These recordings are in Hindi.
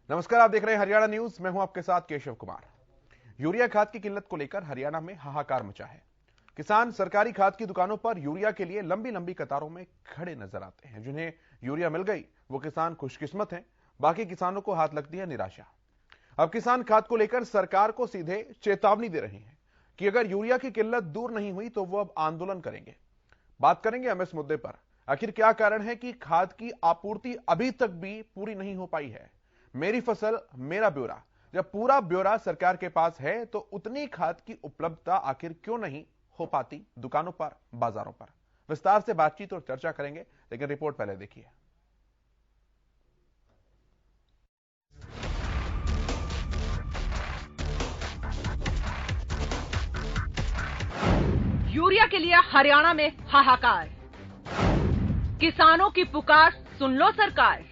नमस्कार, आप देख रहे हैं हरियाणा न्यूज। मैं हूं आपके साथ केशव कुमार। यूरिया खाद की किल्लत को लेकर हरियाणा में हाहाकार मचा है। किसान सरकारी खाद की दुकानों पर यूरिया के लिए लंबी लंबी कतारों में खड़े नजर आते हैं। जिन्हें यूरिया मिल गई वो किसान खुशकिस्मत हैं, बाकी किसानों को हाथ लगती है निराशा। अब किसान खाद को लेकर सरकार को सीधे चेतावनी दे रहे हैं कि अगर यूरिया की किल्लत दूर नहीं हुई तो वो अब आंदोलन करेंगे। बात करेंगे हम इस मुद्दे पर, आखिर क्या कारण है कि खाद की आपूर्ति अभी तक भी पूरी नहीं हो पाई है। मेरी फसल मेरा ब्यौरा, जब पूरा ब्यौरा सरकार के पास है तो उतनी खाद की उपलब्धता आखिर क्यों नहीं हो पाती दुकानों पर, बाजारों पर। विस्तार से बातचीत और चर्चा करेंगे, लेकिन रिपोर्ट पहले देखिए। यूरिया के लिए हरियाणा में हाहाकार। किसानों की पुकार सुन लो सरकार।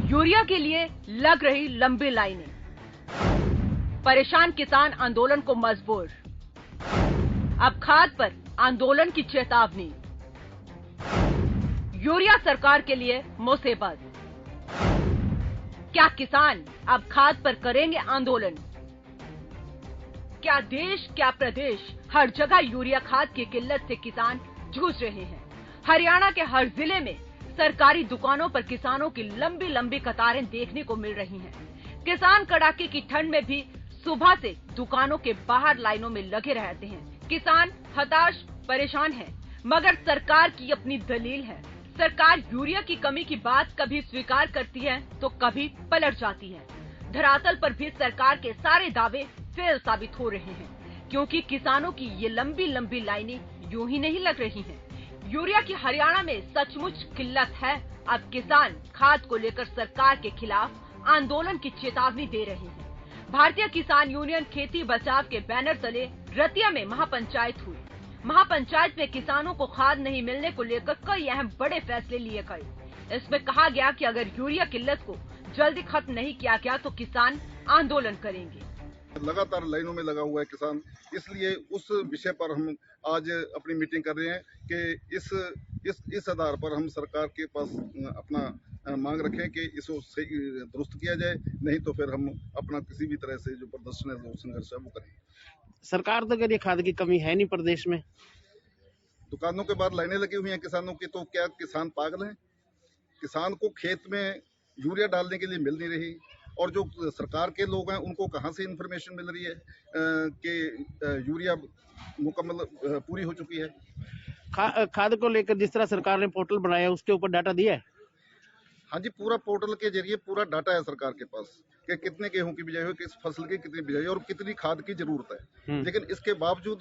यूरिया के लिए लग रही लंबी लाइनें। परेशान किसान आंदोलन को मजबूर। अब खाद पर आंदोलन की चेतावनी। यूरिया सरकार के लिए मुसीबत। क्या किसान अब खाद पर करेंगे आंदोलन? क्या देश, क्या प्रदेश, हर जगह यूरिया खाद की किल्लत से किसान जूझ रहे हैं। हरियाणा के हर जिले में सरकारी दुकानों पर किसानों की लंबी लंबी कतारें देखने को मिल रही हैं। किसान कड़ाके की ठंड में भी सुबह से दुकानों के बाहर लाइनों में लगे रहते हैं। किसान हताश, परेशान हैं, मगर सरकार की अपनी दलील है। सरकार यूरिया की कमी की बात कभी स्वीकार करती है तो कभी पलट जाती है। धरातल पर भी सरकार के सारे दावे फेल साबित हो रहे हैं, क्योंकि किसानों की ये लंबी लंबी लाइनें यूं ही नहीं लग रही हैं। यूरिया की हरियाणा में सचमुच किल्लत है। अब किसान खाद को लेकर सरकार के खिलाफ आंदोलन की चेतावनी दे रहे हैं। भारतीय किसान यूनियन खेती बचाव के बैनर तले रतिया में महापंचायत हुई। महापंचायत में किसानों को खाद नहीं मिलने को लेकर कई अहम बड़े फैसले लिए गए। इसमें कहा गया कि अगर यूरिया किल्लत को जल्दी खत्म नहीं किया गया तो किसान आंदोलन करेंगे। लगातार लाइनों में लगा हुआ है किसान, इसलिए उस विषय पर हम आज अपनी मीटिंग कर रहे हैं कि इस आधार पर हम सरकार के पास अपना मांग रखें कि इसको सही दुरुस्त किया जाए, नहीं तो फिर हम अपना किसी भी तरह से जो प्रदर्शन है, जो संघर्ष है वो करेंगे। सरकार तो कह रही है खाद की कमी है नहीं प्रदेश में। दुकानों के बाद लाइनें लगी हुई हैं किसानों की, तो क्या किसान पागल हैं? किसान को खेत में यूरिया डालने के लिए मिल नहीं रही, और जो सरकार के लोग हैं उनको कहां से इंफॉर्मेशन मिल रही है कि यूरिया मुकम्मल पूरी हो चुकी है। खाद को लेकर जिस तरह सरकार ने पोर्टल बनाया उसके ऊपर डाटा दिया है। हाँ जी, पूरा पोर्टल के जरिए पूरा डाटा है सरकार के पास कि कितने गेहूं की बिजाई हुई, किस फसल की कितनी बिजाई और कितनी खाद की जरूरत है। लेकिन इसके बावजूद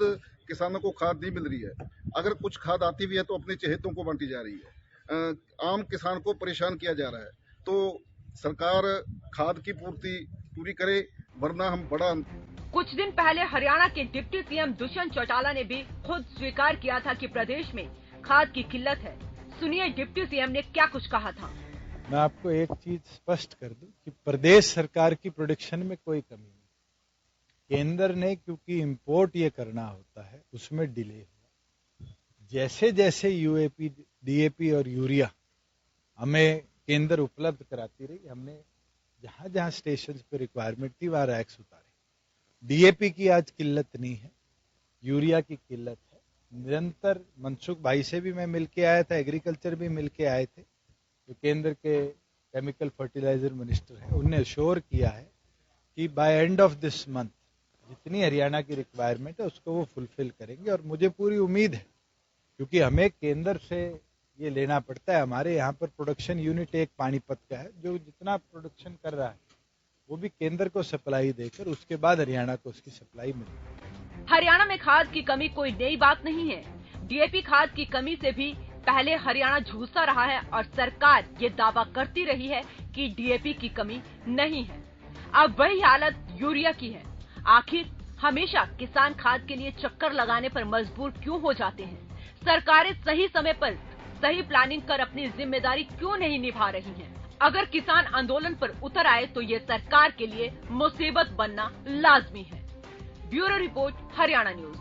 किसानों को खाद नहीं मिल रही है। अगर कुछ खाद आती भी है तो अपने चहेतों को बांटी जा रही है। आम किसान को परेशान किया जा रहा है। तो सरकार खाद की पूर्ति पूरी करे, वरना हम बड़ा। कुछ दिन पहले हरियाणा के डिप्टी सीएम दुष्यंत चौटाला ने भी खुद स्वीकार किया था कि प्रदेश में खाद की किल्लत है। सुनिए डिप्टी सीएम ने क्या कुछ कहा था। मैं आपको एक चीज स्पष्ट कर दूं कि प्रदेश सरकार की प्रोडक्शन में कोई कमी नहीं। केंद्र ने क्योंकि इंपोर्ट ये करना होता है उसमें डिले हुआ। जैसे जैसे यूएपी, डीएपी और यूरिया हमें केंद्र उपलब्ध कराती रही, हमने जहां जहां स्टेशन पे रिक्वायरमेंट थी वहां रैक्स उतारे। डीएपी की आज किल्लत नहीं है, यूरिया की किल्लत है। निरंतर मनसुख भाई से भी मैं मिलके आया था, एग्रीकल्चर भी मिलके आए थे, जो केंद्र के केमिकल फर्टिलाइजर मिनिस्टर है। उन्होंने अश्योर किया है कि by end of this month जितनी हरियाणा की रिक्वायरमेंट है उसको वो फुलफिल करेंगे। और मुझे पूरी उम्मीद है, क्योंकि हमें केंद्र से ये लेना पड़ता है। हमारे यहाँ पर प्रोडक्शन यूनिट एक पानीपत का है, जो जितना प्रोडक्शन कर रहा है वो भी केंद्र को सप्लाई देकर उसके बाद हरियाणा को उसकी सप्लाई मिलेगी। हरियाणा में खाद की कमी कोई नई बात नहीं है। डीएपी खाद की कमी से भी पहले हरियाणा जूझता रहा है और सरकार ये दावा करती रही है कि डीएपी की कमी नहीं है। अब वही हालत यूरिया की है। आखिर हमेशा किसान खाद के लिए चक्कर लगाने पर मजबूर क्यों हो जाते हैं? सरकारें सही समय पर सही प्लानिंग कर अपनी जिम्मेदारी क्यों नहीं निभा रही हैं? अगर किसान आंदोलन पर उतर आए तो ये सरकार के लिए मुसीबत बनना लाजमी है। Bureau report, Haryana news.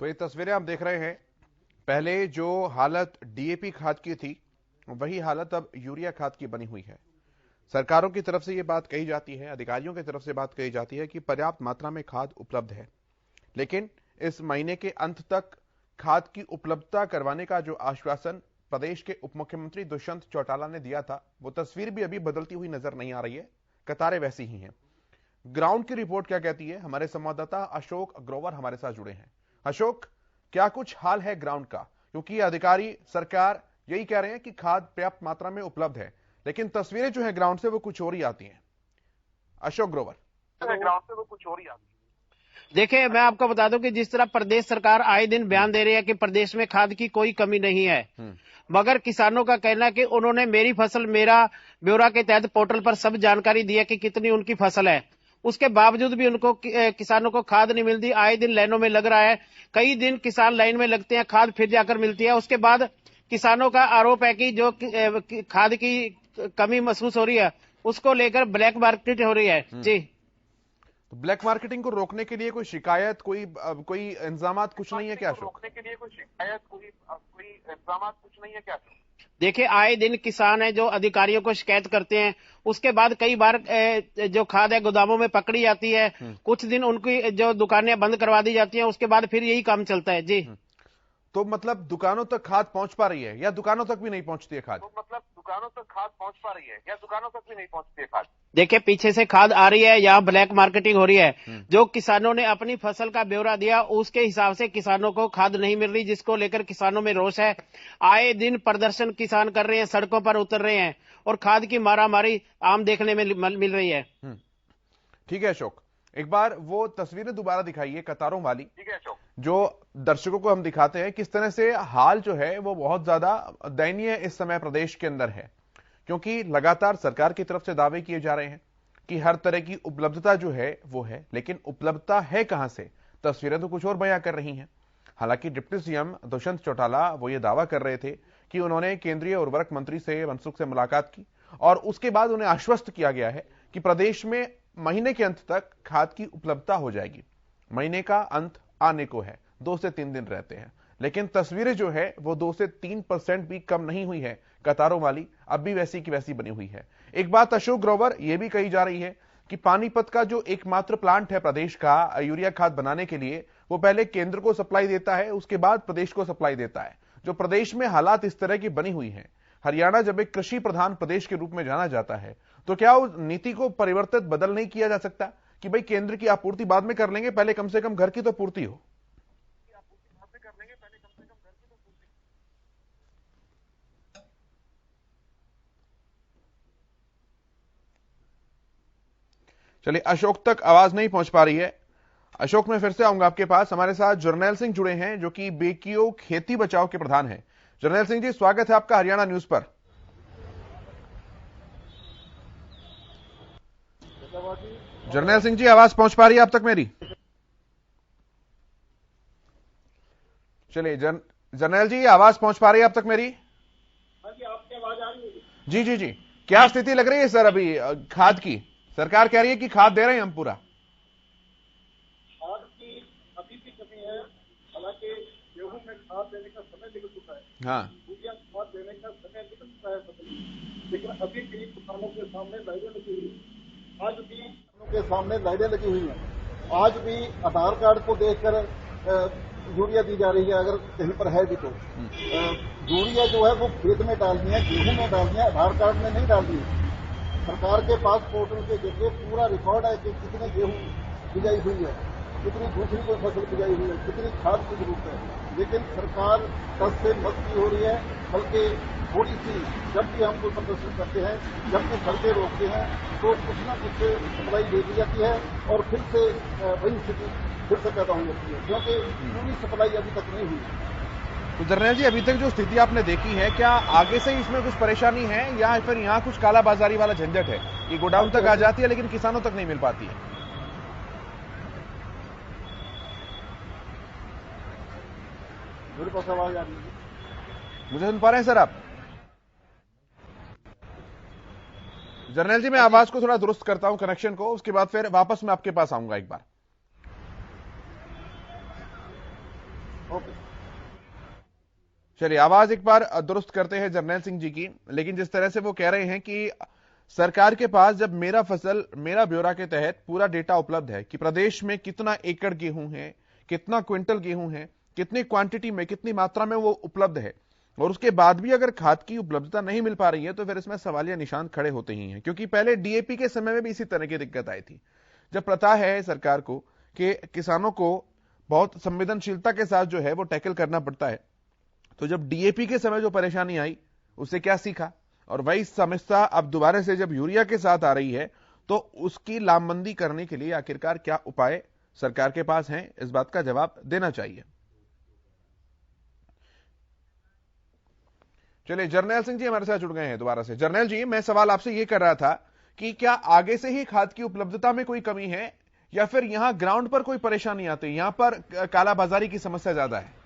तो ये तस्वीरें आप देख रहे हैं, पहले जो हालत डीएपी खाद की थी वही हालत अब यूरिया खाद की बनी हुई है। सरकारों की तरफ से ये बात कही जाती है, अधिकारियों की तरफ से बात कही जाती है कि पर्याप्त मात्रा में खाद उपलब्ध है, लेकिन इस महीने के अंत तक खाद की उपलब्धता करवाने का जो आश्वासन प्रदेश के उप मुख्यमंत्री दुष्यंत चौटाला ने दिया था, वो तस्वीर भी अभी बदलती हुई नजर नहीं आ रही है। कतारें वैसी ही हैं। ग्राउंड की रिपोर्ट क्या कहती है, हमारे संवाददाता अशोक ग्रोवर हमारे साथ जुड़े हैं। अशोक, क्या कुछ हाल है ग्राउंड का? क्योंकि अधिकारी, सरकार यही कह रहे हैं कि खाद पर्याप्त मात्रा में उपलब्ध है, लेकिन तस्वीरें जो है ग्राउंड से वो कुछ और ही आती हैं। अशोक ग्रोवर, ग्राउंड से वो कुछ और ही आती है। देखिए, मैं आपको बता दूं कि जिस तरह प्रदेश सरकार आए दिन बयान दे रही है कि प्रदेश में खाद की कोई कमी नहीं है, मगर किसानों का कहना है कि उन्होंने मेरी फसल मेरा ब्यौरा के तहत पोर्टल पर सब जानकारी दी है कि कितनी उनकी फसल है, उसके बावजूद भी उनको किसानों को खाद नहीं मिलती। आए दिन लाइनों में लग रहा है, कई दिन किसान लाइन में लगते हैं, खाद फिर जाकर मिलती है। उसके बाद किसानों का आरोप है कि जो खाद की कमी महसूस हो रही है उसको लेकर ब्लैक मार्केट हो रही है। जी, तो ब्लैक मार्केटिंग को रोकने के लिए कोई शिकायत, कोई इंतजाम कुछ नहीं है क्या? रोकने के लिए कोई शिकायत, कोई इंतजाम कुछ नहीं है क्या? देखिए, आए दिन किसान है जो अधिकारियों को शिकायत करते हैं, उसके बाद कई बार जो खाद है गोदामों में पकड़ी जाती है, कुछ दिन उनकी जो दुकानें बंद करवा दी जाती हैं, उसके बाद फिर यही काम चलता है। जी, तो मतलब दुकानों तक खाद पहुंच पा रही है या दुकानों तक भी नहीं पहुंचती है खाद? तो मतलब दुकानों तक खाद पहुंच पा रही है या दुकानों तक भी नहीं पहुंचती है खाद? देखिए, पीछे से खाद आ रही है, यहाँ ब्लैक मार्केटिंग हो रही है। जो किसानों ने अपनी फसल का ब्यौरा दिया उसके हिसाब से किसानों को खाद नहीं मिल रही, जिसको लेकर किसानों में रोष है। आए दिन प्रदर्शन किसान कर रहे हैं, सड़कों पर उतर रहे हैं और खाद की मारामारी आम देखने में मिल रही है। ठीक है अशोक, एक बार वो तस्वीरें दोबारा दिखाइए कतारों वाली। ठीक है अशोक, जो दर्शकों को हम दिखाते हैं किस तरह से हाल जो है वो बहुत ज्यादा दयनीय इस समय प्रदेश के अंदर है, क्योंकि लगातार सरकार की तरफ से दावे किए जा रहे हैं कि हर तरह की उपलब्धता जो है वो है, लेकिन उपलब्धता है कहां से? तस्वीरें तो कुछ और बयां कर रही हैं। हालांकि डिप्टी सीएम दुष्यंत चौटाला वो ये दावा कर रहे थे कि उन्होंने केंद्रीय उर्वरक मंत्री से मनसुख से मुलाकात की और उसके बाद उन्हें आश्वस्त किया गया है कि प्रदेश में महीने के अंत तक खाद की उपलब्धता हो जाएगी। महीने का अंत आने को है, 2 से 3 दिन रहते हैं, लेकिन तस्वीरें जो है वो 2 से 3% भी कम नहीं हुई है। कतारों वाली अब भी वैसी की वैसी बनी हुई है। एक बात अशोक ग्रोवर ये भी कही जा रही है कि पानीपत का जो एकमात्र प्लांट है प्रदेश का यूरिया खाद बनाने के लिए, वो पहले केंद्र को सप्लाई देता है, उसके बाद प्रदेश को सप्लाई देता है। जो प्रदेश में हालात इस तरह की बनी हुई है, हरियाणा जब एक कृषि प्रधान प्रदेश के रूप में जाना जाता है, तो क्या उस नीति को परिवर्तित बदल नहीं किया जा सकता कि भाई केंद्र की आपूर्ति बाद में कर लेंगे, पहले कम से कम घर की तो पूर्ति हो? चलिए, अशोक तक आवाज नहीं पहुंच पा रही है। अशोक, मैं फिर से आऊंगा आपके पास। हमारे साथ जर्नैल सिंह जुड़े हैं जो कि बेकियो खेती बचाओ के प्रधान हैं। जर्नैल सिंह जी, स्वागत है आपका हरियाणा न्यूज पर। जर्नैल सिंह जी, आवाज पहुंच पा रही है आप तक मेरी? चलिए जर्नैल जी, आवाज पहुंच पा रही है आप तक मेरी? जी, आपकी आवाज आ रही है? जी जी जी, क्या स्थिति लग रही है सर अभी खाद की? सरकार कह रही है कि खाद दे रहे हैं हम पूरा। खाद की अभी भी कमी है, हालांकि गेहूं में खाद देने का समय निकल चुका है। हाँ, यूरिया खाद देने का समय निकल चुका है फसल, लेकिन अभी भी किसानों के सामने लाइनें लगी हुई है। आज भी किसानों के सामने लाइनें लगी हुई हैं। आज भी आधार कार्ड को देखकर यूरिया दी जा रही है, अगर कहीं पर है भी तो। यूरिया जो है वो खेत में डालनी है, गेहूं में डालनी है, आधार कार्ड में नहीं डालनी है। सरकार के पास पोर्टल के जरिए पूरा रिकॉर्ड है कि कितने गेहूं बिजाई हुई है, कितनी दूसरी कोई फसल बिजाई हुई है, कितनी खाद की जरूरत है। लेकिन सरकार 10 से मत की हो रही है, बल्कि थोड़ी सी जब भी हम कोई प्रदर्शन करते हैं, जब भी सड़कें रोकते हैं, तो कुछ ना कुछ सप्लाई दे दी जाती है और फिर से वही स्थिति फिर से पैदा हो जाती है, क्योंकि पूरी सप्लाई अभी तक नहीं हुई। तो जर्नैल जी, अभी तक जो स्थिति आपने देखी है, क्या आगे से इसमें कुछ परेशानी है या फिर यहाँ कुछ कालाबाजारी वाला झंझट है कि गोडाउन तक आ जाती है लेकिन किसानों तक नहीं मिल पाती है? मेरे पास आवाज आ रही है? मुझे सुन पा रहे हैं सर आप? जर्नैल जी, मैं आवाज को थोड़ा दुरुस्त करता हूं, कनेक्शन को, उसके बाद फिर वापस मैं आपके पास आऊंगा एक बार। ओके। चलिए आवाज एक बार दुरुस्त करते हैं जर्नैल सिंह जी की। लेकिन जिस तरह से वो कह रहे हैं कि सरकार के पास जब मेरा फसल मेरा ब्यौरा के तहत पूरा डेटा उपलब्ध है कि प्रदेश में कितना एकड़ गेहूं है, कितना क्विंटल गेहूं है, कितनी क्वांटिटी में, कितनी मात्रा में वो उपलब्ध है, और उसके बाद भी अगर खाद की उपलब्धता नहीं मिल पा रही है तो फिर इसमें सवालिया निशान खड़े होते ही हैं। क्योंकि पहले डीएपी के समय में भी इसी तरह की दिक्कत आई थी। जब पता है सरकार को कि किसानों को बहुत संवेदनशीलता के साथ जो है वो टैकल करना पड़ता है, तो जब डीएपी के समय जो परेशानी आई उससे क्या सीखा, और वही समस्या अब दोबारा से जब यूरिया के साथ आ रही है तो उसकी लामबंदी करने के लिए आखिरकार क्या उपाय सरकार के पास हैं, इस बात का जवाब देना चाहिए। चलिए जर्नैल सिंह जी हमारे साथ जुड़ गए हैं दोबारा से। जर्नैल जी, मैं सवाल आपसे यह कर रहा था कि क्या आगे से ही खाद की उपलब्धता में कोई कमी है या फिर यहां ग्राउंड पर कोई परेशानी आती है, यहां पर कालाबाजारी की समस्या ज्यादा है?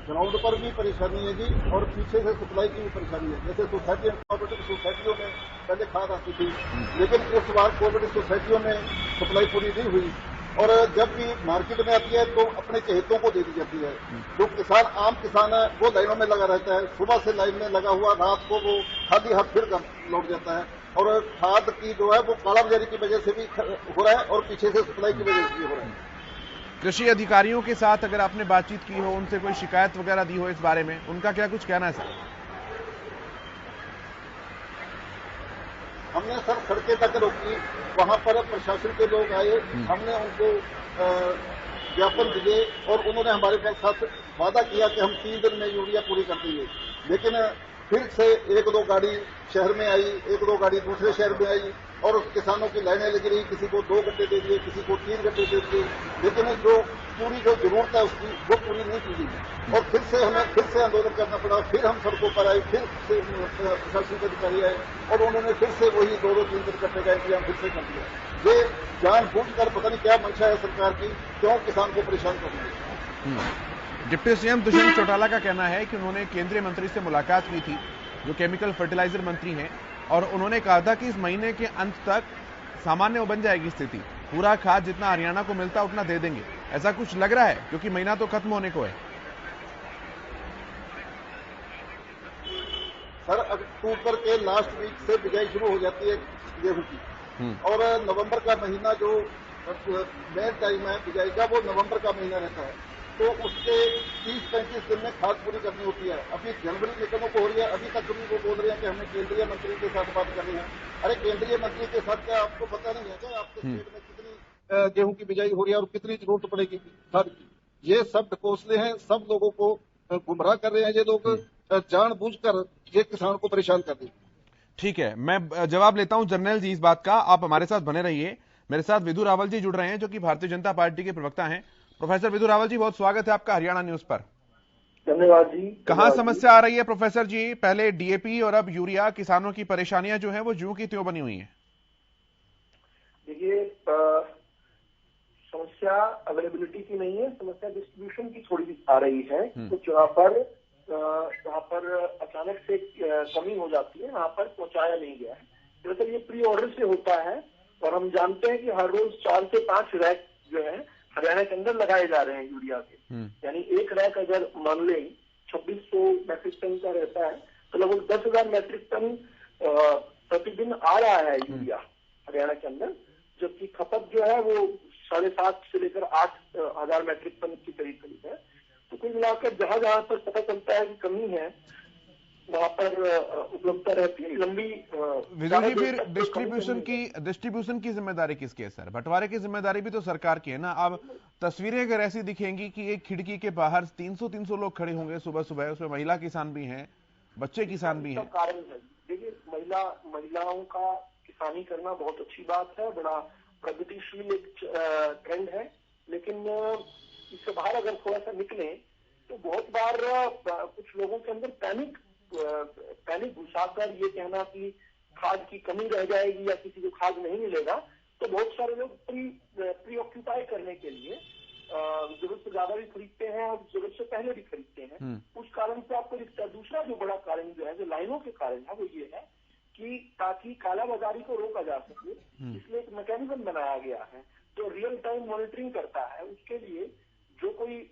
ग्राउंड पर भी परेशानी है जी, और पीछे से सप्लाई की भी परेशानी है। जैसे सोसाइटियों कोऑपरेटिव सोसाइटियों में पहले खाद आती थी, लेकिन इस बार कोऑपरेटिव सोसाइटियों में सप्लाई पूरी नहीं हुई, और जब भी मार्केट में आती है तो अपने चहेतों को दे दी जाती है। जो किसान आम किसान है वो लाइनों में लगा रहता है, सुबह से लाइन में लगा हुआ, रात को वो खाली हाथ फिर लौट जाता है। और खाद की जो है वो कालाबाजारी की वजह से भी हो रहा है और पीछे से सप्लाई की वजह से भी हो रहा है। कृषि अधिकारियों के साथ अगर आपने बातचीत की हो, उनसे कोई शिकायत वगैरह दी हो इस बारे में, उनका क्या कुछ कहना है सर? हमने सर सड़कें तक रोकी, वहां पर प्रशासन के लोग आए, हमने उनको ज्ञापन दिए और उन्होंने हमारे साथ वादा किया कि हम 3 दिन में यूरिया पूरी कर देंगे। लेकिन फिर से 1-2 गाड़ी शहर में आई, 1-2 गाड़ी दूसरे शहर में आई, और किसानों की लाइनें लगी रही। किसी को 2 घंटे दे दिए, किसी को 3 घंटे दे दिए, लेकिन जो पूरी जो जरूरत है उसकी वो पूरी नहीं की गई। और फिर से हमें फिर से आंदोलन करना पड़ा, फिर हम सड़कों पर आए, फिर से प्रशासनिक अधिकारी आए और उन्होंने फिर से वही 2-3 दिन करने का इंतजाम फिर से कर दिया। ये जानबूझकर पता नहीं क्या मंशा है सरकार की, क्यों किसान को परेशान कर रही है। डिप्टी सीएम दुष्यंत चौटाला का कहना है कि उन्होंने केंद्रीय मंत्री से मुलाकात की थी जो केमिकल फर्टिलाइजर मंत्री हैं, और उन्होंने कहा था कि इस महीने के अंत तक सामान्य बन जाएगी स्थिति, पूरा खाद जितना हरियाणा को मिलता उतना दे देंगे। ऐसा कुछ लग रहा है क्योंकि महीना तो खत्म होने को है। सर अक्टूबर के लास्ट वीक से बिजाई शुरू हो जाती है गेहूं की, और नवंबर का महीना जो मेन टाइम है बिजाई का वो नवंबर का महीना रहता है। तो उसके 30-35 दिन में खाद पूरी करनी होती है। अभी जनवरी निकलने को हो रही है, अभी तक भी वो बोल रहे हैं कि हमने केंद्रीय मंत्री के साथ बात करनी है। अरे केंद्रीय मंत्री के साथ क्या आपको पता नहीं है क्या आपके स्टेट में कितनी गेहूं की बिजाई हो रही है और कितनी जरूरत पड़ेगी खाद की? ये सब ढकोसले हैं, सब लोगों को गुमराह कर रहे हैं ये लोग, जानबूझकर ये किसान को परेशान कर रहे हैं। ठीक है, मैं जवाब लेता हूं जर्नैल जी इस बात का, आप हमारे साथ बने रहिए। मेरे साथ विधु रावल जी जुड़ रहे हैं जो कि भारतीय जनता पार्टी के प्रवक्ता हैं। प्रोफेसर विधु रावल जी, बहुत स्वागत है आपका हरियाणा न्यूज पर। धन्यवाद जी। कहां समस्या आ रही है प्रोफेसर जी? पहले डीएपी और अब यूरिया, किसानों की परेशानियां जो हैं वो ज्यों की त्यों बनी हुई हैं। देखिए, समस्या अवेलेबिलिटी की नहीं है, समस्या डिस्ट्रीब्यूशन की थोड़ी सी आ रही है। कुछ जहाँ पर अचानक से कमी हो जाती है, वहाँ पर पहुंचाया नहीं गया है। दरअसल ये प्री ऑर्डर से होता है, और हम जानते हैं कि हर रोज 4 से 5 रैक जो है हरियाणा के अंदर लगाए जा रहे हैं यूरिया के। यानी एक रैक अगर मान लें 2600 मैट्रिक टन का रहता है तो लगभग 10,000 मैट्रिक टन प्रतिदिन आ रहा है यूरिया हरियाणा के अंदर, जबकि खपत जो है वो 7.5 से लेकर 8,000 मैट्रिक टन की करीब है। तो कुल मिलाकर जहां जहां पर पता चलता है कि कमी है वहां पर उपलब्धता रहती है लंबी। विजय जी, फिर डिस्ट्रीब्यूशन की जिम्मेदारी किसकी है सर? बंटवारे की जिम्मेदारी भी तो सरकार की है ना। अब तस्वीरें अगर ऐसी दिखेंगी कि एक खिड़की के बाहर 300 लोग खड़े होंगे सुबह सुबह, उसमें महिला किसान भी हैं, बच्चे किसान भी हैं। कारण है, देखिए महिलाओं का किसानी करना बहुत अच्छी बात है, बड़ा प्रगतिशील एक ट्रेंड है, लेकिन इससे बाहर अगर थोड़ा सा निकले तो बहुत बार कुछ लोगों के अंदर पैनिक घुसाकर ये कहना कि खाद की कमी रह जाएगी या किसी को खाद नहीं मिलेगा, तो बहुत सारे लोग प्री ऑक्यूपाई करने के लिए जरूरत से ज्यादा भी खरीदते हैं और जरूरत से पहले भी खरीदते हैं। उस कारण से आपको दिखता है। दूसरा जो बड़ा कारण जो है, जो लाइनों के कारण है, वो ये है कि ताकि कालाबाजारी को रोका जा सके, इसलिए एक मैकेनिज्म बनाया गया है जो रियल टाइम मॉनिटरिंग करता है। उसके लिए जो कोई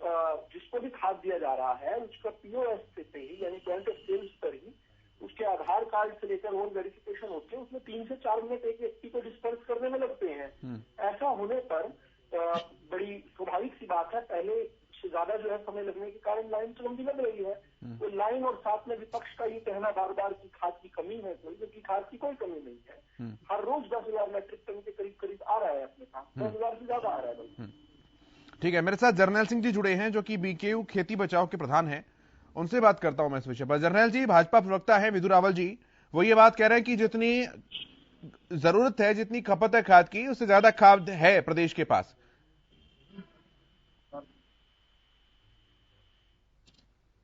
जिसको भी खाद दिया जा रहा है उसका पीओएस पे ही, यानी पॉइंट ऑफ सेल्स पर ही उसके आधार कार्ड से लेकर और वेरिफिकेशन होते हैं, उसमें 3 से 4 मिनट एक व्यक्ति को डिस्पर्स करने में लगते हैं। ऐसा होने पर बड़ी स्वाभाविक सी बात है, पहले से ज्यादा जो है समय लगने के कारण लाइन तो लंबी लग रही है। तो लाइन और साथ में विपक्ष का ये कहना बार बार की खाद की कमी है कोई, जबकि खाद की कोई कमी नहीं है। हर रोज 10,000 मैट्रिक टन के करीब करीब आ रहा है अपने पास, 10,000 से ज्यादा आ रहा है भाई। ठीक है, मेरे साथ जर्नैल सिंह जी जुड़े हैं जो कि बीकेयू खेती बचाओ के प्रधान हैं, उनसे बात करता हूं मैं इस विषय पर। जर्नैल जी, भाजपा प्रवक्ता है विधु रावल जी, वो ये बात कह रहे हैं कि जितनी जरूरत है, जितनी खपत है खाद की, उससे ज्यादा खाद है प्रदेश के पास।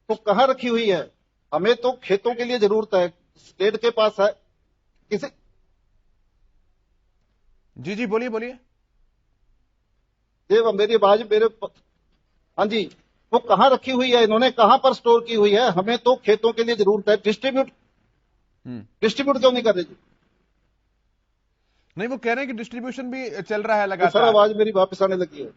तो कहां रखी हुई है? हमें तो खेतों के लिए जरूरत है, स्टेट के पास है। किसी जी बोलिए बोलिए। ये मेरी आवाज हाँ जी, वो कहां रखी हुई है, इन्होंने कहां पर स्टोर की हुई है? हमें तो खेतों के लिए जरूरत है। डिस्ट्रीब्यूट क्यों नहीं कर रहे जी? नहीं, वो कह रहे हैं कि डिस्ट्रीब्यूशन भी चल रहा है तो लगातार। सर आवाज मेरी वापस आने लगी है।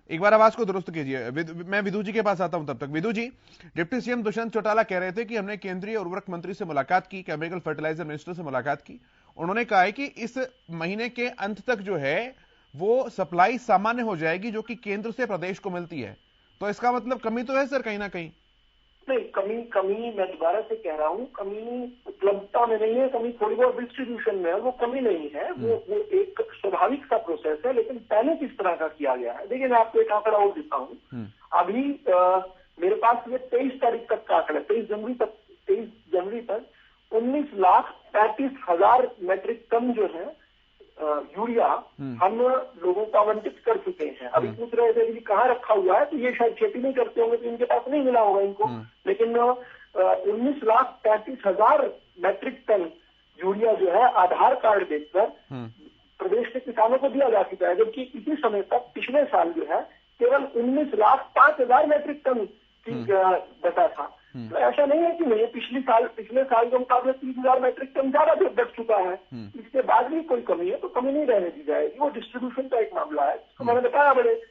एक बार आवाज को दुरुस्त कीजिए। मैं विधु जी के पास आता हूं तब तक। विधु जी, डिप्टी सीएम दुष्यंत चौटाला कह रहे थे कि हमने केंद्रीय उर्वरक मंत्री से मुलाकात की, केमिकल फर्टिलाइजर मिनिस्टर से मुलाकात की। उन्होंने कहा है कि इस महीने के अंत तक जो है वो सप्लाई सामान्य हो जाएगी जो कि केंद्र से प्रदेश को मिलती है। तो इसका मतलब कमी तो है सर कहीं ना कहीं? नहीं, कमी मैं दोबारा से कह रहा हूँ, कमी उपलब्धता में नहीं है, कमी थोड़ी बहुत डिस्ट्रीब्यूशन में है, वो कमी नहीं है। वो एक स्वाभाविक सा प्रोसेस है। लेकिन पहले किस तरह का किया गया है, देखिए मैं आपको एक आंकड़ा और देता हूँ। अभी मेरे पास ये 23 तारीख तक का आंकड़ा, 23 जनवरी तक 19,35,000 मैट्रिक टन जो है यूरिया हम लोगों को आवंटित कर चुके हैं। अभी पूछ रहे थे कि कहाँ रखा हुआ है, तो ये शायद खेती नहीं करते होंगे तो इनके पास नहीं मिला होगा इनको। लेकिन 19,35,000 मैट्रिक टन यूरिया जो है आधार कार्ड देखकर प्रदेश के किसानों को दिया जा चुका है, जबकि इसी समय तक पिछले साल जो है केवल 19,05,000 मैट्रिक टन की बचा था। तो ऐसा नहीं है कि नहीं, पिछले साल के मुकाबले 30,000 मैट्रिक टन ज्यादा बढ़ चुका है। इसके बाद भी कोई कमी है तो कमी नहीं रहने दी जाएगी। वो डिस्ट्रीब्यूशन का एक मामला है, तो मैंने बताया बड़े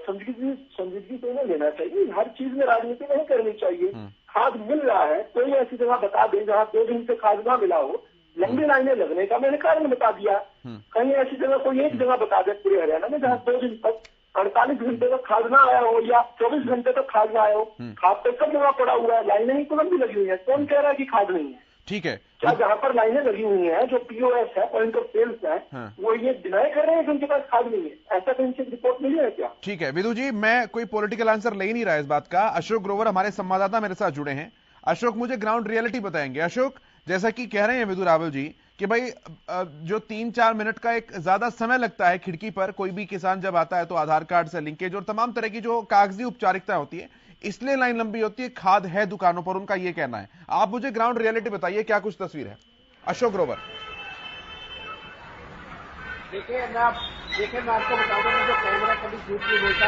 संजीदगी से नहीं लेना चाहिए। हर चीज में राजनीति नहीं करनी चाहिए। खाद मिल रहा है, कोई ऐसी जगह बता दे जहाँ 2 दिन से खाद ना मिला हो, लंबी लाइनें लगने का मैंने कारण बता दिया। कहीं ऐसी जगह कोई एक जगह बता दे पूरे हरियाणा में जहाँ 2 दिन तक 48 घंटे तक खाद ना आया हो या 24 घंटे तक खाद ना आया हो। खाद तो सब जगह पड़ा हुआ है, लाइनें ही तो लंबी लगी हुई है। कौन कह रहा है कि खाद नहीं है? ठीक है, क्या जहाँ पर लाइनें लगी हुई हैं, जो पीओएस है, पॉइंट ऑफ सेल्स है, वो ये डिनाई कर रहे हैं कि उनके पास खाद नहीं है? ऐसा कहीं से रिपोर्ट मिली है क्या? ठीक है विधु जी, मैं कोई पॉलिटिकल आंसर ले ही नहीं रहा इस बात का। अशोक ग्रोवर हमारे संवाददाता मेरे साथ जुड़े हैं। अशोक मुझे ग्राउंड रियलिटी बताएंगे। अशोक, जैसा कि कह रहे हैं विधु रावल जी कि भाई जो 3-4 मिनट का एक ज्यादा समय लगता है खिड़की पर, कोई भी किसान जब आता है तो आधार कार्ड से लिंकेज और तमाम तरह की जो कागजी औपचारिकताएं होती है, इसलिए लाइन लंबी होती है। खाद है दुकानों पर, उनका यह कहना है। आप मुझे ग्राउंड रियलिटी बताइए, क्या कुछ तस्वीर है? अशोक ग्रोवर। देखिए मैं आपको बता दूं, जो कैमरा कभी झूठ नहीं बोलता।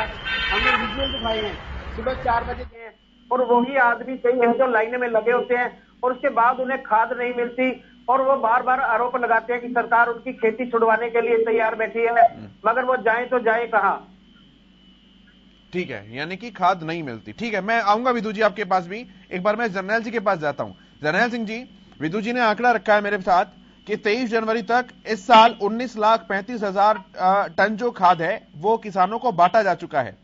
हमने विजुअल दिखाए हैं, सुबह 4 बजे के हैं और वही आदमी कई घंटों लाइने में लगे होते हैं और उसके बाद उन्हें खाद नहीं मिलती और वो बार बार आरोप लगाते हैं कि सरकार उनकी खेती छुड़वाने के लिए तैयार बैठी है, मगर वो जाए तो जाए कहां? ठीक है, यानी कि खाद नहीं मिलती। ठीक है, मैं आऊंगा विधु जी आपके पास भी। एक बार मैं जर्नैल जी के पास जाता हूं। जर्नैल सिंह जी, विधु जी ने आंकड़ा रखा है मेरे साथ कि 23 जनवरी तक इस साल 19,35,000 टन जो खाद है वो किसानों को बांटा जा चुका है,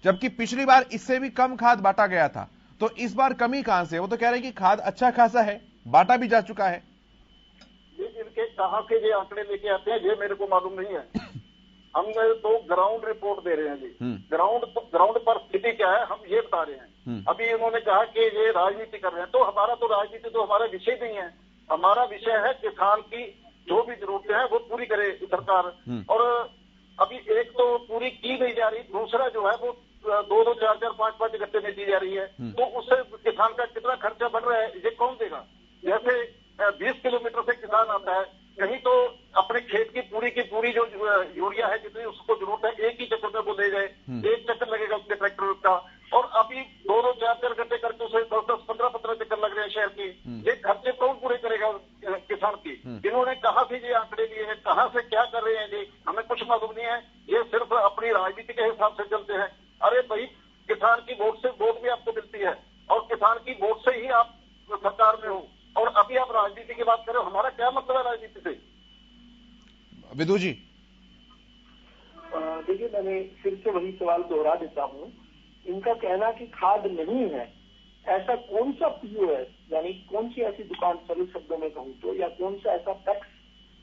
जबकि पिछली बार इससे भी कम खाद बांटा गया था। तो इस बार कमी कहां से? वो तो कह रहे हैं कि खाद अच्छा खासा है, बांटा भी जा चुका है। इनके कहाँ के ये आंकड़े लेके आते हैं ये मेरे को मालूम नहीं है। हम तो ग्राउंड रिपोर्ट दे रहे हैं जी। ग्राउंड पर स्थिति क्या है हम ये बता रहे हैं। अभी उन्होंने कहा कि ये राजनीति कर रहे हैं, तो हमारा तो राजनीति तो हमारा विषय नहीं है। हमारा विषय है किसान की जो भी जरूरतें हैं वो पूरी करे सरकार। और अभी एक तो पूरी की नहीं जा रही, दूसरा जो है वो 2-2, 4-4, 5-5 घंटे में दी जा रही है। तो उससे किसान का कितना खर्चा बढ़ रहा है ये कौन देगा? जैसे 20 किलोमीटर से किसान आता है, कहीं तो अपने खेत की पूरी जो यूरिया है जितनी उसको जरूरत है एक ही चक्कर में वो ले जाए, एक चक्कर लगेगा उसके ट्रैक्टर का। और अभी 2-2, 4-4 घंटे करके उसे 10-10, 15-15 चक्कर लग रहे हैं शहर की। ये खर्चे कौन पूरे करेगा किसान की? ये सिर्फ अपनी राजनीति के हिसाब से चलते हैं। अरे भाई, किसान की वोट से वोट भी आपको मिलती है और किसान की वोट से ही आप सरकार में हो, और अभी आप राजनीति की बात करें, हमारा क्या मतलब है राजनीति से? विदु जी, देखिए, मैंने फिर से वही सवाल दोहरा देता हूँ। इनका कहना कि खाद नहीं है, ऐसा कौन सा पीओएस, यानी कौन सी ऐसी दुकान, सरल शब्दों में कहूँ तो, या कौन सा ऐसा टैक्स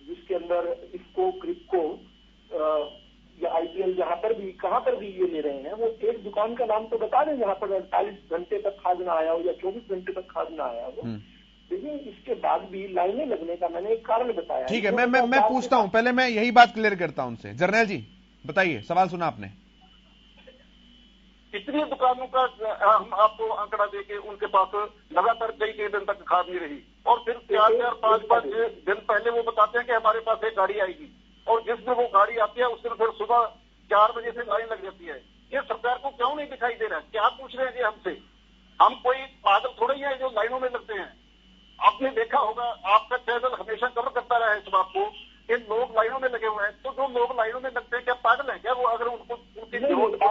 जिसके अंदर इसको, क्रिप्को या आईपीएल, जहां पर भी, कहां पर भी ये ले रहे हैं, वो एक दुकान का नाम तो बता दें जहां पर 48 घंटे तक खाद ना आया हो या 24 घंटे तक खाद ना आया हो। लेकिन इसके बाद भी लाइनें लगने का मैंने एक कारण बताया। ठीक है, मैं पूछता हूं, पहले मैं यही बात क्लियर करता हूं उनसे। जर्नैल जी बताइए, सवाल सुना आपने। इतनी दुकानों का हम आपको आंकड़ा देके उनके पास लगातार कई दिन तक खाद नहीं रही, और फिर 4-4, 5-5 दिन पहले वो बताते हैं कि हमारे पास एक गाड़ी आएगी, और जिस दिन वो गाड़ी आती है उस दिन फिर सुबह 4 बजे से लाइन लग जाती है। ये सरकार को क्यों नहीं दिखाई दे रहा है? क्या पूछ रहे हैं जी हमसे? हम कोई पागल थोड़े ही है जो लाइनों में लगते हैं। आपने देखा होगा, आपका चैनल हमेशा कवर करता रहा है इस बात को कि लोग लाइनों में लगे हुए हैं। तो जो लोग लाइनों में लगते हैं, क्या पागल है क्या वो? अगर उनको उनकी जरूरत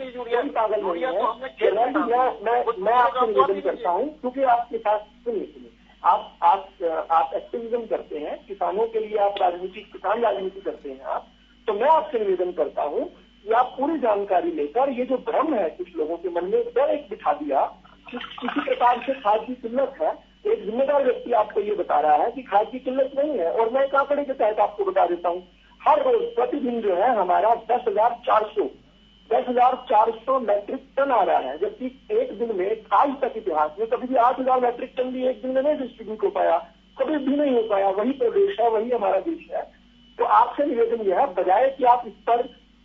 यूरिया तो हमने मैं आपसे निवेदन करता हूँ, क्योंकि आपके साथ सुनिए, आप एक्टिविज्म करते हैं, किसानों के लिए आप किसान राजनीति करते हैं आप, तो मैं आपसे निवेदन करता हूँ कि आप पूरी जानकारी लेकर, ये जो भ्रम है कुछ लोगों के मन में, डर एक बिठा दिया कि किसी प्रकार से खाद की किल्लत है। एक जिम्मेदार व्यक्ति आपको ये बता रहा है कि खाद की किल्लत नहीं है, और मैं एक आंकड़े के तहत आपको बता देता हूँ, हर रोज प्रतिदिन जो है हमारा 10,400 मैट्रिक टन आ रहा है, जबकि एक दिन में आज तक इतिहास में कभी भी 8,000 मैट्रिक टन भी एक दिन में नहीं डिस्ट्रीब्यूट हो पाया, कभी भी नहीं हो पाया। वही प्रदेश है, वही हमारा देश है। तो आपसे निवेदन यह है, बजाय कि आप इस पर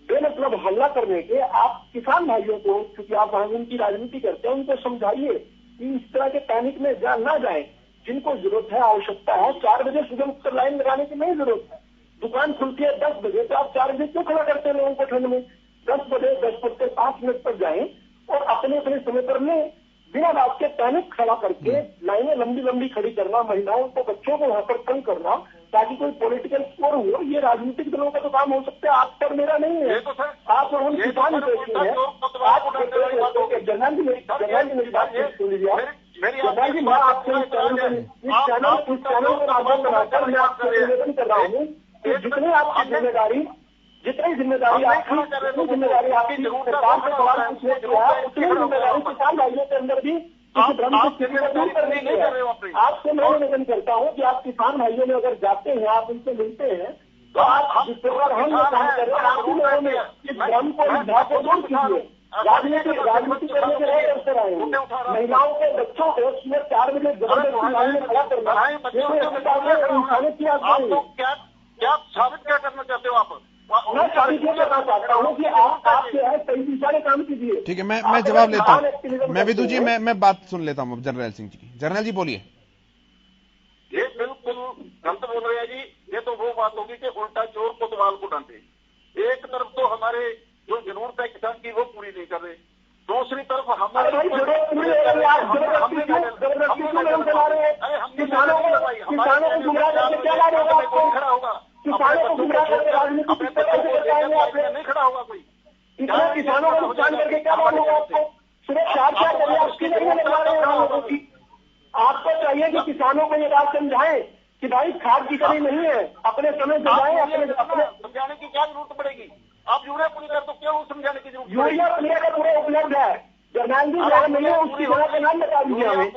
बेमतलब हल्ला करने के, आप किसान भाइयों को, क्योंकि आप वहां उनकी राजनीति करते हैं, उनको समझाइए कि इस तरह के पैनिक में ना जाए। जिनको जरूरत है, आवश्यकता है, 4 बजे सुबह उत्तर लाइन लगाने की नहीं जरूरत है। दुकान खुलती है 10 बजे, तो आप 4 बजे क्यों खड़ा करते हैं लोगों को ठंड में? 10 बजे 10:05 पर जाएं और अपने समय पर लें, बिना बात के पैनिक खड़ा करके लाइनें लंबी खड़ी करना, महिलाओं को, बच्चों को वहां पर तंग करना ताकि कोई पॉलिटिकल स्कोर हो, ये राजनीतिक दलों का तो काम हो सकता है, आप पर मेरा नहीं है। आप और हम किसान बैठे हैं, आप जनरल जी मेरी बात सुन लीजिए। जनरल जी, मैं आपसे इस चैनल को माध्यम बनाकर मैं आपसे निवेदन कर रहा हूँ कि जितनी आपकी जिम्मेदारी आपकी सरकार से सवाल पूछने की है, उतनी जिम्मेदारी किसान भाइयों के अंदर भी किसी भ्रम की स्थिति को दूर करने की है। आपसे मैं निवेदन करता हूँ कि आप किसान भाइयों में अगर जाते हैं, आप उनसे मिलते हैं, तो आप जिस प्रकार हम ये काम कर रहे हैं, आप ही लोगों में इस भ्रम को, इस भाव को दूर कीजिए। राजनीति करने के लिए अवसर आए, महिलाओं के, बच्चों को सुबह 4 बजे जबरदस्ती लाइन में खड़ा करना, इंसानियत की आज़ादी। क्या साबित क्या करना चाहते हो आप? मैं साबित ये करना चाहता हूँ कि आपके है सही दिशा में काम कीजिए। ठीक है, मैं जवाब लेता हूँ। मैं विदु जी, मैं बात सुन लेता हूँ जर्नैल सिंह जी की। जर्नैल जी बोलिए। ये बिल्कुल गलत बोल रहे हैं जी। ये तो वो बात होगी कि उल्टा चोर कोतवाल को डांटे। एक तरफ तो हमारे जो जरूरत है किसान की वो पूरी नहीं कर रहे, दूसरी तरफ हमारे खड़ा होगा, किसानों को गुमराह करके राजनीति नहीं खड़ा होगा कोई। इतना किसानों को नुकसान करके क्या मालूम होगा आपको? सुरेश, आप क्या करिए, आपकी नहीं लगवा रहे हैं लोगों की। आपको चाहिए कि किसानों को ये बात समझाएं कि भाई खाद की कमी नहीं है, अपने समय से जाए, अपने समझाने की क्या जरूरत पड़ेगी? आप यूरिया पूरी कर, तो क्यों समझाने की जरूरत? यूरिया पूरी का पूरा उपलब्ध है। जर्नैल जी, नहीं है उसकी जगह का नाम बता दीजिए हमें।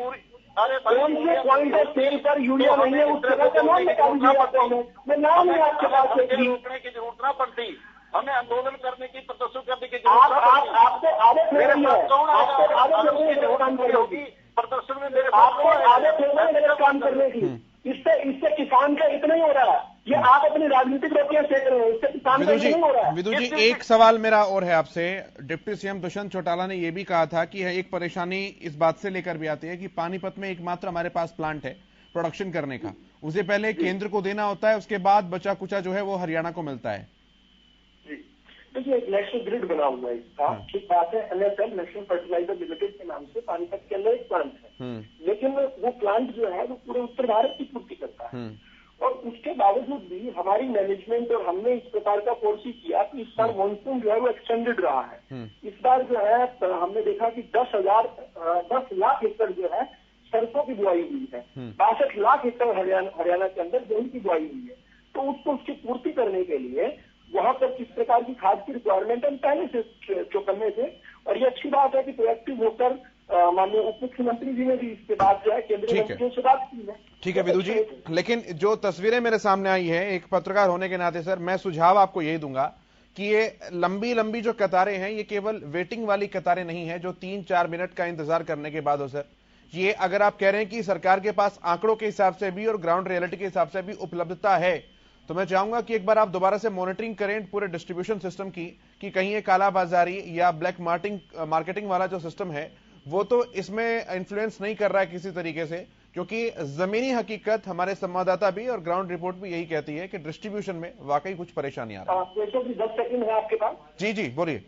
कौन से पॉइंट ऑफ सेल पर यूरिया नहीं है, उस जगह का नाम बता दीजिए आपको हमें। मैं नाम नहीं आपके पास रोकने की जरूरत ना पड़ती, हमें आंदोलन करने की, प्रदर्शन करने की जरूरत ना पड़ती। आपको आदत हो रही है, आपको आदत हो रही है काम करने की, प्रदर्शन में मेरे आपको आदत हो रही है काम करने की। इससे किसान का इतना ही हो रहा है। ये आप अपनी राजनीतिक रोटियां सेक रहे हैं, इससे किसान का नहीं हो रहा है। विदु जी, एक सवाल मेरा और है आपसे। डिप्टी सीएम दुष्यंत चौटाला ने यह भी कहा था कि एक परेशानी इस बात से लेकर भी आती है कि पानीपत में एकमात्र हमारे पास प्लांट है प्रोडक्शन करने का, उसे पहले केंद्र को देना होता है, उसके बाद बचा कुचा जो है वो हरियाणा को मिलता है। देखिए, एक नेशनल ग्रिड बना हुआ है इसका, ठीक बात है। NFL, नेशनल फर्टिलाइजर लिमिटेड के नाम से पानीपत के अंदर एक प्लांट है, लेकिन वो प्लांट जो है वो पूरे उत्तर भारत की पूर्ति करता है। और उसके बावजूद भी हमारी मैनेजमेंट और हमने इस प्रकार का पॉलिसी किया कि इस बार मानसून जो है वो एक्सटेंडेड रहा है। इस बार जो है हमने देखा कि 10 लाख एकड़ जो है सरसों की बुआई हुई है, 62 लाख एकड़ हरियाणा के अंदर गेहूं की बुआई हुई है। तो उसको उसकी पूर्ति करने के लिए वहां पर किस प्रकार की खाद की रिक्वायरमेंट हम पहले से जो करने थे। और ये अच्छी बात है कि प्रोएक्टिव होकर माननीय उप मुख्यमंत्री जी ने भी इसके बाद जो है केंद्रीय मंत्रियों से बात की है। ठीक है विदु जी, लेकिन जो तस्वीरें मेरे सामने आई है, एक पत्रकार होने के नाते सर मैं सुझाव आपको यही दूंगा कि ये लंबी लंबी जो कतारें हैं ये केवल वेटिंग वाली कतारें नहीं है जो 3-4 मिनट का इंतजार करने के बाद हो सर। ये अगर आप कह रहे हैं कि सरकार के पास आंकड़ों के हिसाब से भी और ग्राउंड रियलिटी के हिसाब से भी उपलब्धता है, तो मैं चाहूंगा कि एक बार आप दोबारा से मॉनिटरिंग करें पूरे डिस्ट्रीब्यूशन सिस्टम की कि कहीं ये कालाबाजारी या ब्लैक मार्केटिंग वाला जो सिस्टम है वो तो इसमें इन्फ्लुएंस नहीं कर रहा है किसी तरीके से, क्योंकि जमीनी हकीकत हमारे संवाददाता भी और ग्राउंड रिपोर्ट भी यही कहती है कि डिस्ट्रीब्यूशन में वाकई कुछ परेशानी आ रही है। 10 सेकंड है आपके पास? जी बोलिए।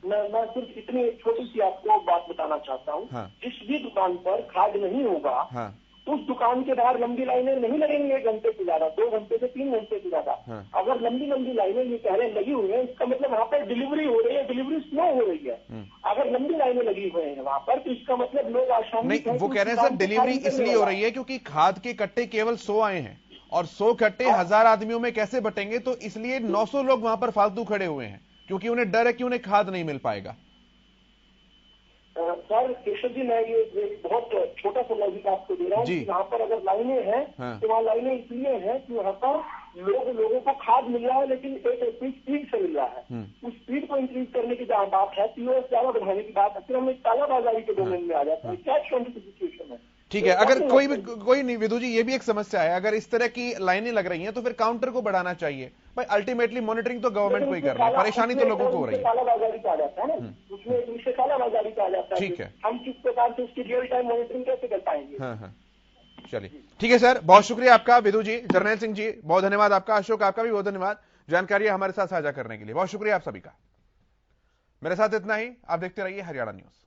मैं सिर्फ इतनी छोटी सी आपको बात बताना चाहता हूँ। हाँ। जिस भी दुकान पर खाद नहीं होगा, हाँ। उस दुकान के बाहर लंबी लाइनें नहीं लगेंगी 1 घंटे से ज्यादा, 2 घंटे से 3 घंटे से ज्यादा। हाँ। अगर लंबी लाइनें ये कह रहे हैं लगी हुई है, इसका मतलब वहाँ पर डिलीवरी हो रही है, डिलीवरी स्लो हो रही है। अगर लंबी लाइनें लगी हुई है वहाँ पर, तो इसका मतलब लोग आशान्वित नहीं, वो कह रहे हैं सर डिलीवरी इसलिए हो रही है क्योंकि खाद के कट्टे केवल 100 आए हैं और 100 कट्टे 1000 आदमियों में कैसे बटेंगे, तो इसलिए 900 लोग वहां पर फालतू खड़े हुए हैं क्योंकि उन्हें डर है कि उन्हें खाद नहीं मिल पाएगा। सर केशव जी, मैं ये एक बहुत छोटा सा लॉजिक आपको दे रहा हूँ कि वहाँ पर अगर लाइनें हैं तो वहाँ लाइनें इसलिए हैं कि वहाँ पर लोगों को खाद मिल रहा है लेकिन एक स्पीड से मिल रहा है। उस स्पीड को इंक्रीज करने की जहाँ बात है, पीओएस ज्यादा बढ़ाने की बात है, फिर हम एक कालाबाजारी के डोमेन में आ जाते हैं। कैच 22 सिचुएशन है। ठीक है, अगर कोई नहीं विदु जी, ये भी एक समस्या है, अगर इस तरह की लाइनें लग रही हैं तो फिर काउंटर को बढ़ाना चाहिए भाई। अल्टीमेटली मॉनिटरिंग तो गवर्नमेंट को ही करना है, परेशानी तो लोगों को हो रही है। कालाबाजारी कहा जाता है ना, उसमें एक विषय कालाबाजारी कहा जाता है। ठीक है, हम किस प्रकार से उसकी रियल टाइम मॉनिटरिंग कैसे कर पाएंगे? हाँ, चलिए ठीक है सर, बहुत शुक्रिया आपका विदु जी, जर्नैल सिंह जी बहुत धन्यवाद आपका, अशोक आपका भी बहुत धन्यवाद जानकारी हमारे साथ साझा करने के लिए, बहुत शुक्रिया आप सभी का। मेरे साथ इतना ही, आप देखते रहिए हरियाणा न्यूज।